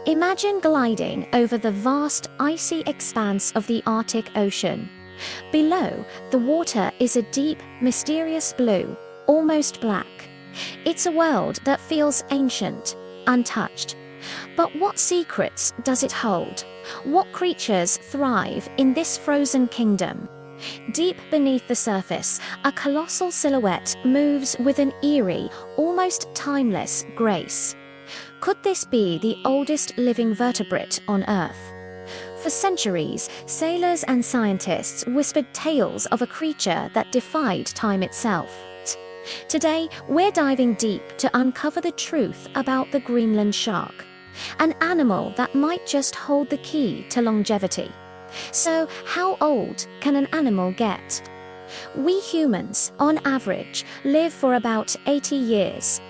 Imagine gliding over the vast icy expanse of the Arctic Ocean. Below, the water is a deep, mysterious blue, almost black. It's a world that feels ancient, untouched. But what secrets does it hold? What creatures thrive in this frozen kingdom? Deep beneath the surface, a colossal silhouette moves with an eerie, almost timeless grace. Could this be the oldest living vertebrate on Earth? For centuries, sailors and scientists whispered tales of a creature that defied time itself. Today, we're diving deep to uncover the truth about the Greenland shark, an animal that might just hold the key to longevity. So, how old can an animal get? We humans, on average, live for about 80 years.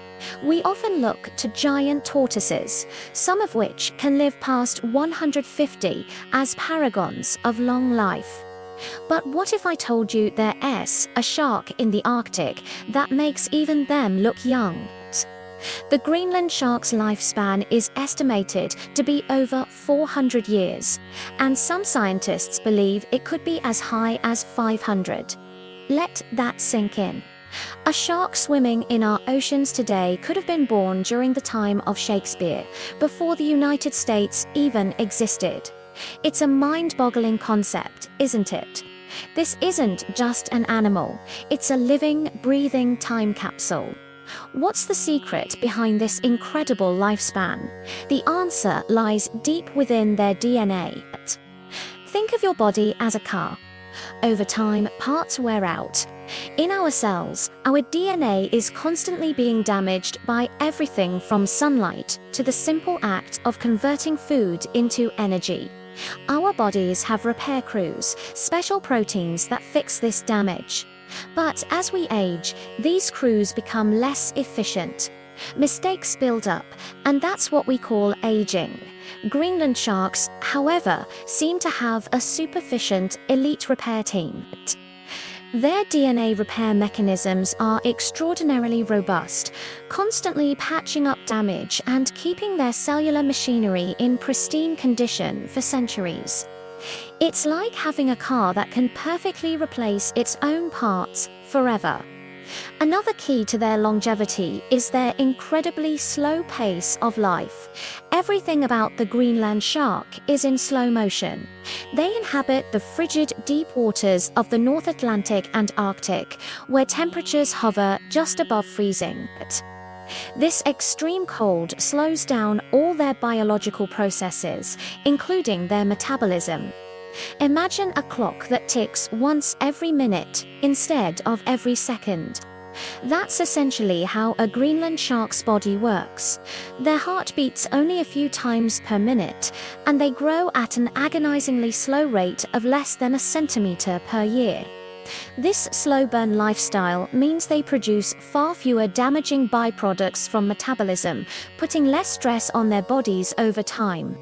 We often look to giant tortoises, some of which can live past 150 as paragons of long life. But what if I told you there's a shark in the Arctic that makes even them look young? The Greenland shark's lifespan is estimated to be over 400 years, and some scientists believe it could be as high as 500. Let that sink in. A shark swimming in our oceans today could have been born during the time of Shakespeare, before the United States even existed. It's a mind-boggling concept, isn't it? This isn't just an animal, it's a living, breathing time capsule. What's the secret behind this incredible lifespan? The answer lies deep within their DNA. Think of your body as a car. Over time, parts wear out. In our cells, our DNA is constantly being damaged by everything from sunlight to the simple act of converting food into energy. Our bodies have repair crews, special proteins that fix this damage. But as we age, these crews become less efficient. Mistakes build up, and that's what we call aging. Greenland sharks, however, seem to have a super-efficient, elite repair team. Their DNA repair mechanisms are extraordinarily robust, constantly patching up damage and keeping their cellular machinery in pristine condition for centuries. It's like having a car that can perfectly replace its own parts forever. Another key to their longevity is their incredibly slow pace of life. Everything about the Greenland shark is in slow motion. They inhabit the frigid, deep waters of the North Atlantic and Arctic, where temperatures hover just above freezing. This extreme cold slows down all their biological processes, including their metabolism. Imagine a clock that ticks once every minute instead of every second. That's essentially how a Greenland shark's body works. Their heart beats only a few times per minute, and they grow at an agonizingly slow rate of less than a centimeter per year. This slow-burn lifestyle means they produce far fewer damaging byproducts from metabolism, putting less stress on their bodies over time.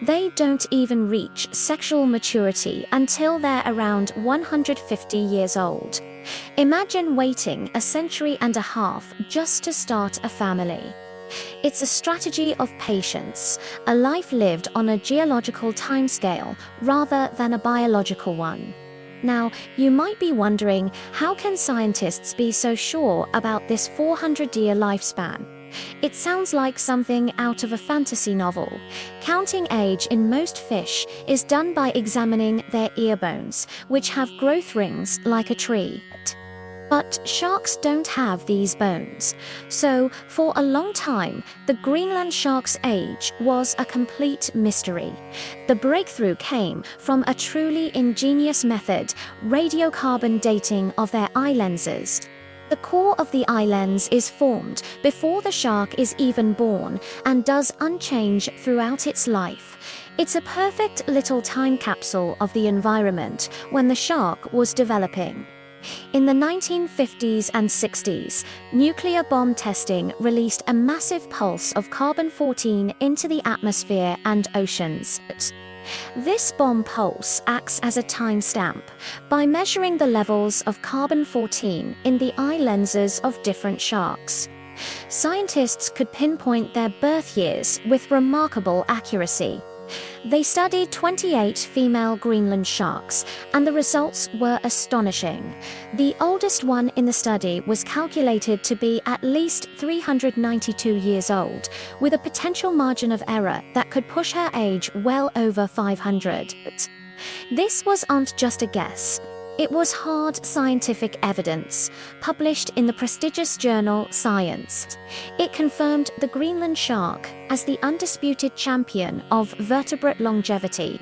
They don't even reach sexual maturity until they're around 150 years old. Imagine waiting a century and a half just to start a family. It's a strategy of patience, a life lived on a geological timescale rather than a biological one. Now, you might be wondering, how can scientists be so sure about this 400-year lifespan? It sounds like something out of a fantasy novel. Counting age in most fish is done by examining their ear bones, which have growth rings like a tree. But sharks don't have these bones. So, for a long time, the Greenland shark's age was a complete mystery. The breakthrough came from a truly ingenious method, radiocarbon dating of their eye lenses. The core of the eye lens is formed before the shark is even born and does unchange throughout its life. It's a perfect little time capsule of the environment when the shark was developing. In the 1950s and 60s, nuclear bomb testing released a massive pulse of carbon-14 into the atmosphere and oceans. This bomb pulse acts as a timestamp by measuring the levels of carbon-14 in the eye lenses of different sharks. Scientists could pinpoint their birth years with remarkable accuracy. They studied 28 female Greenland sharks, and the results were astonishing. The oldest one in the study was calculated to be at least 392 years old, with a potential margin of error that could push her age well over 500. This wasn't just a guess. It was hard scientific evidence, published in the prestigious journal Science. It confirmed the Greenland shark as the undisputed champion of vertebrate longevity.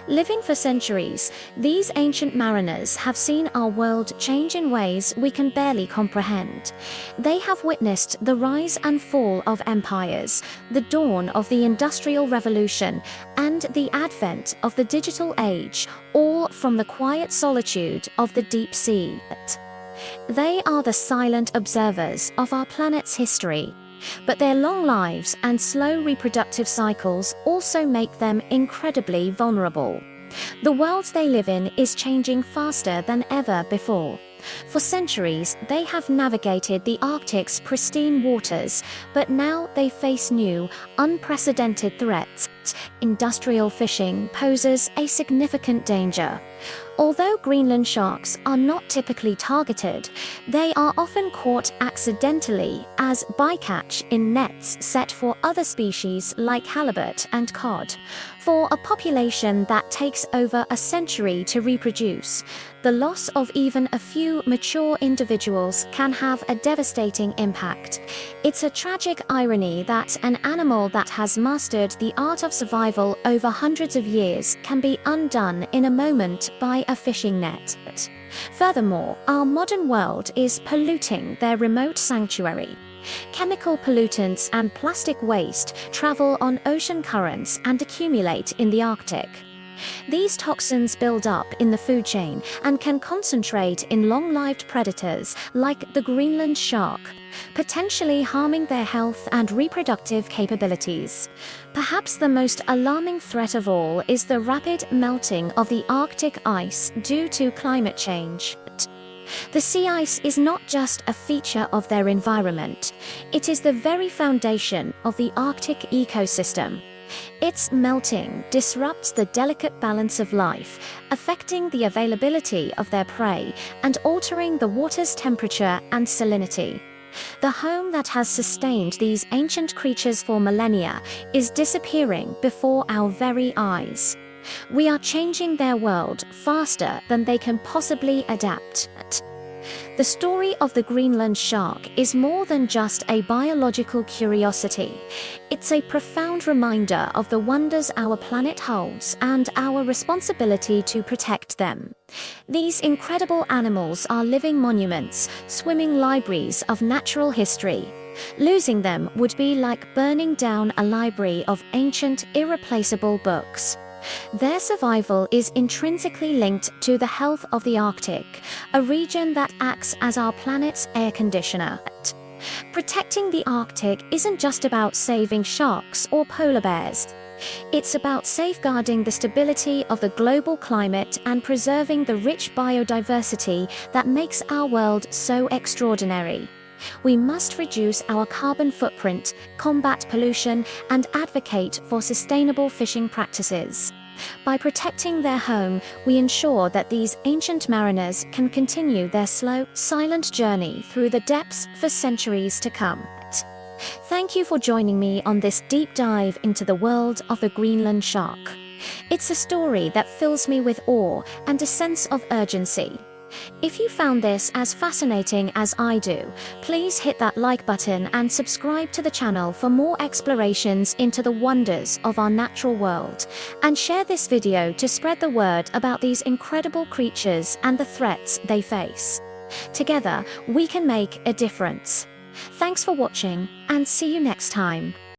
Living for centuries, these ancient mariners have seen our world change in ways we can barely comprehend. They have witnessed the rise and fall of empires, the dawn of the Industrial Revolution, and the advent of the digital age, all from the quiet solitude of the deep sea. They are the silent observers of our planet's history. But their long lives and slow reproductive cycles also make them incredibly vulnerable. The world they live in is changing faster than ever before. For centuries, they have navigated the Arctic's pristine waters, but now they face new, unprecedented threats. Industrial fishing poses a significant danger. Although Greenland sharks are not typically targeted, they are often caught accidentally as bycatch in nets set for other species like halibut and cod. For a population that takes over a century to reproduce, the loss of even a few mature individuals can have a devastating impact. It's a tragic irony that an animal that has mastered the art of survival over hundreds of years can be undone in a moment by a fishing net. Furthermore, our modern world is polluting their remote sanctuary. Chemical pollutants and plastic waste travel on ocean currents and accumulate in the Arctic. These toxins build up in the food chain and can concentrate in long-lived predators like the Greenland shark, potentially harming their health and reproductive capabilities. Perhaps the most alarming threat of all is the rapid melting of the Arctic ice due to climate change. The sea ice is not just a feature of their environment, it is the very foundation of the Arctic ecosystem. Its melting disrupts the delicate balance of life, affecting the availability of their prey and altering the water's temperature and salinity. The home that has sustained these ancient creatures for millennia is disappearing before our very eyes. We are changing their world faster than they can possibly adapt. The story of the Greenland shark is more than just a biological curiosity. It's a profound reminder of the wonders our planet holds and our responsibility to protect them. These incredible animals are living monuments, swimming libraries of natural history. Losing them would be like burning down a library of ancient, irreplaceable books. Their survival is intrinsically linked to the health of the Arctic, a region that acts as our planet's air conditioner. Protecting the Arctic isn't just about saving sharks or polar bears. It's about safeguarding the stability of the global climate and preserving the rich biodiversity that makes our world so extraordinary. We must reduce our carbon footprint, combat pollution, and advocate for sustainable fishing practices. By protecting their home, we ensure that these ancient mariners can continue their slow, silent journey through the depths for centuries to come. Thank you for joining me on this deep dive into the world of the Greenland shark. It's a story that fills me with awe and a sense of urgency. If you found this as fascinating as I do, please hit that like button and subscribe to the channel for more explorations into the wonders of our natural world. And share this video to spread the word about these incredible creatures and the threats they face. Together, we can make a difference. Thanks for watching, and see you next time.